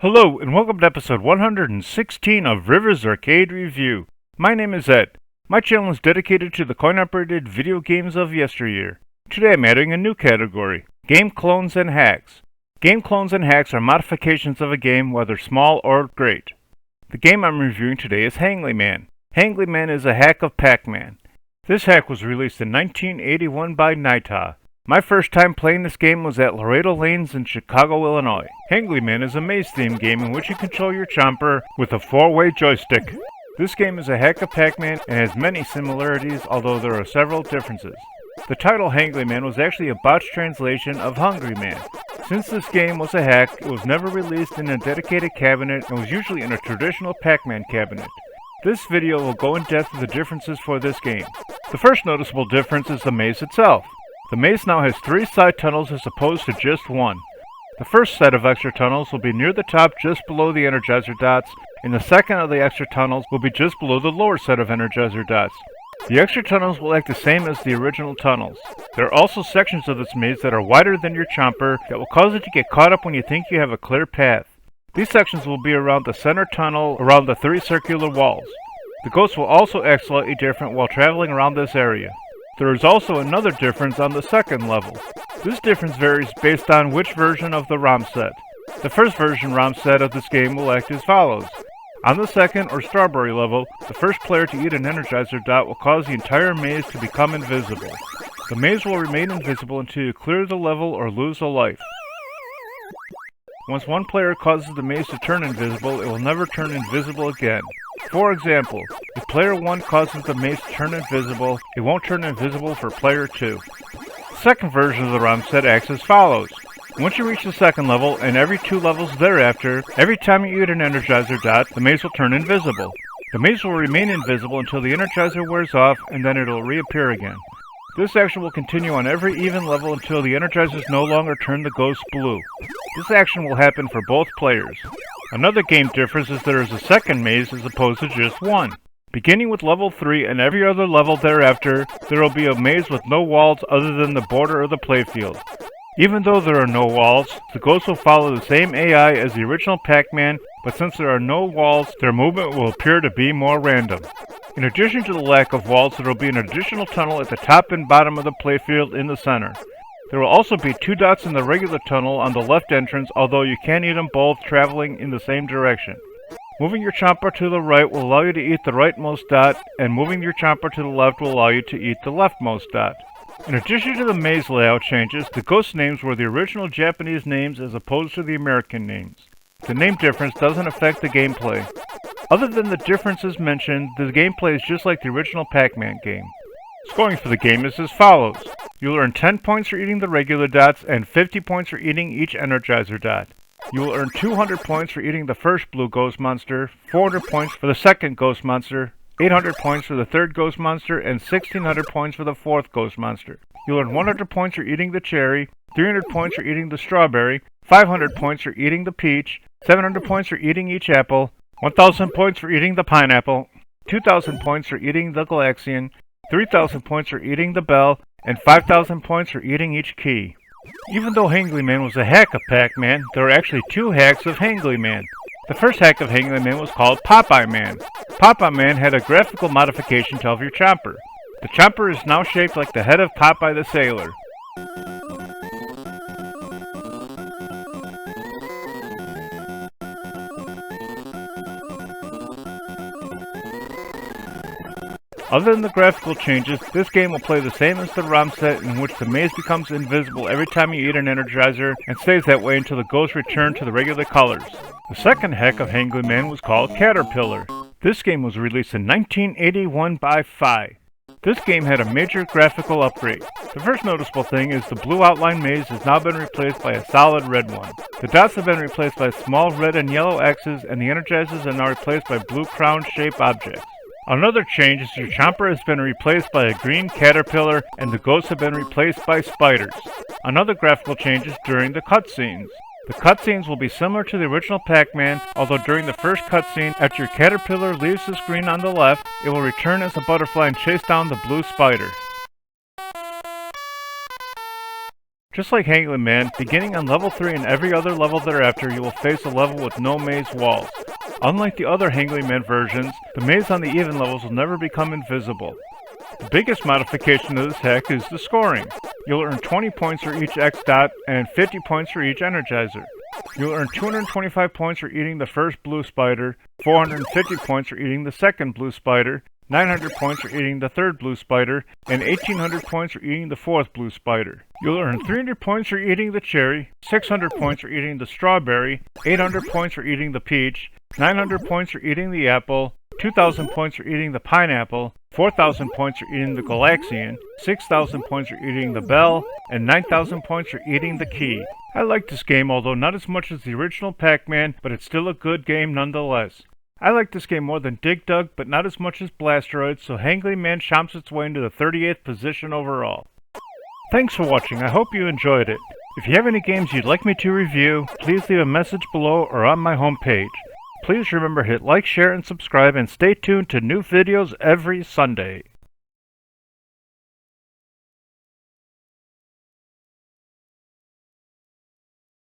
Hello, and welcome to episode 116 of Rivers Arcade Review. My name is Ed. My channel is dedicated to the coin-operated video games of yesteryear. Today I'm adding a new category, Game Clones and Hacks. Game clones and hacks are modifications of a game, whether small or great. The game I'm reviewing today is Hangly-Man. Hangly-Man is a hack of Pac-Man. This hack was released in 1981 by Nittoh. My first time playing this game was at Laredo Lanes in Chicago, Illinois. Hangly-Man is a maze-themed game in which you control your chomper with a 4-way joystick. This game is a hack of Pac-Man and has many similarities, although there are several differences. The title Hangly-Man was actually a botched translation of Hungry Man. Since this game was a hack, it was never released in a dedicated cabinet and was usually in a traditional Pac-Man cabinet. This video will go in depth with the differences for this game. The first noticeable difference is the maze itself. The maze now has 3 side tunnels as opposed to just 1. The first set of extra tunnels will be near the top just below the Energizer dots, and the second of the extra tunnels will be just below the lower set of Energizer dots. The extra tunnels will act the same as the original tunnels. There are also sections of this maze that are wider than your chomper that will cause it to get caught up when you think you have a clear path. These sections will be around the center tunnel around the 3 circular walls. The ghosts will also act slightly different while traveling around this area. There is also another difference on the second level. This difference varies based on which version of the ROM set. The first version ROM set of this game will act as follows. On the second or strawberry level, the first player to eat an Energizer dot will cause the entire maze to become invisible. The maze will remain invisible until you clear the level or lose a life. Once one player causes the maze to turn invisible, it will never turn invisible again. For example, if player 1 causes the maze to turn invisible, it won't turn invisible for player 2. The second version of the ROM set acts as follows. Once you reach the second level, and every 2 levels thereafter, every time you eat an Energizer dot, the maze will turn invisible. The maze will remain invisible until the Energizer wears off, and then it'll reappear again. This action will continue on every even level until the Energizers no longer turn the ghosts blue. This action will happen for both players. Another game difference is there is a second maze as opposed to just one. Beginning with level 3 and every other level thereafter, there will be a maze with no walls other than the border of the playfield. Even though there are no walls, the ghosts will follow the same AI as the original Pac-Man, but since there are no walls, their movement will appear to be more random. In addition to the lack of walls, there will be an additional tunnel at the top and bottom of the playfield in the center. There will also be 2 dots in the regular tunnel on the left entrance, although you can't eat them both traveling in the same direction. Moving your chomper to the right will allow you to eat the rightmost dot, and moving your chomper to the left will allow you to eat the leftmost dot. In addition to the maze layout changes, the ghost names were the original Japanese names as opposed to the American names. The name difference doesn't affect the gameplay. Other than the differences mentioned, the gameplay is just like the original Pac-Man game. Scoring for the game is as follows. You'll earn 10 points for eating the regular dots and 50 points for eating each Energizer dot. You will earn 200 points for eating the first blue ghost monster, 400 points for the second ghost monster, 800 points for the third ghost monster, and 1600 points for the fourth ghost monster. You'll earn 100 points for eating the cherry, 300 points for eating the strawberry, 500 points for eating the peach, 700 points for eating each apple, 1000 points for eating the pineapple, 2000 points for eating the Galaxian, 3000 points for eating the bell, and 5000 points for eating each key. Even though Hangly-Man was a hack of Pac-Man, there are actually 2 hacks of Hangly-Man. The first hack of Hangly-Man was called Popeye-Man. Popeye-Man had a graphical modification to your chomper. The chomper is now shaped like the head of Popeye the Sailor. Other than the graphical changes, this game will play the same as the ROM set, in which the maze becomes invisible every time you eat an Energizer and stays that way until the ghosts return to the regular colors. The second hack of Hangly-Man was called Caterpillar. This game was released in 1981 by Fi. This game had a major graphical upgrade. The first noticeable thing is the blue outline maze has now been replaced by a solid red one. The dots have been replaced by small red and yellow X's, and the Energizers are now replaced by blue crown-shaped objects. Another change is your chomper has been replaced by a green caterpillar, and the ghosts have been replaced by spiders. Another graphical change is during the cutscenes. The cutscenes will be similar to the original Pac-Man, although during the first cutscene, after your caterpillar leaves the screen on the left, it will return as a butterfly and chase down the blue spider. Just like Hangly Man, beginning on level 3 and every other level thereafter, you will face a level with no maze walls. Unlike the other Hangly Man versions, the maze on the even levels will never become invisible. The biggest modification to this hack is the scoring. You'll earn 20 points for each X dot and 50 points for each Energizer. You'll earn 225 points for eating the first blue spider, 450 points for eating the second blue spider, 900 points for eating the third blue spider, and 1800 points for eating the fourth blue spider. You'll earn 300 points for eating the cherry, 600 points for eating the strawberry, 800 points for eating the peach, 900 points for eating the apple, 2,000 points for eating the pineapple, 4,000 points for eating the Galaxian, 6,000 points for eating the bell, and 9,000 points for eating the key. I like this game, although not as much as the original Pac-Man, but it's still a good game nonetheless. I like this game more than Dig Dug, but not as much as Blasteroid, so Hangly Man chomps its way into the 38th position overall. Thanks for watching, I hope you enjoyed it. If you have any games you'd like me to review, please leave a message below or on my homepage. Please remember to hit like, share, and subscribe, and stay tuned to new videos every Sunday.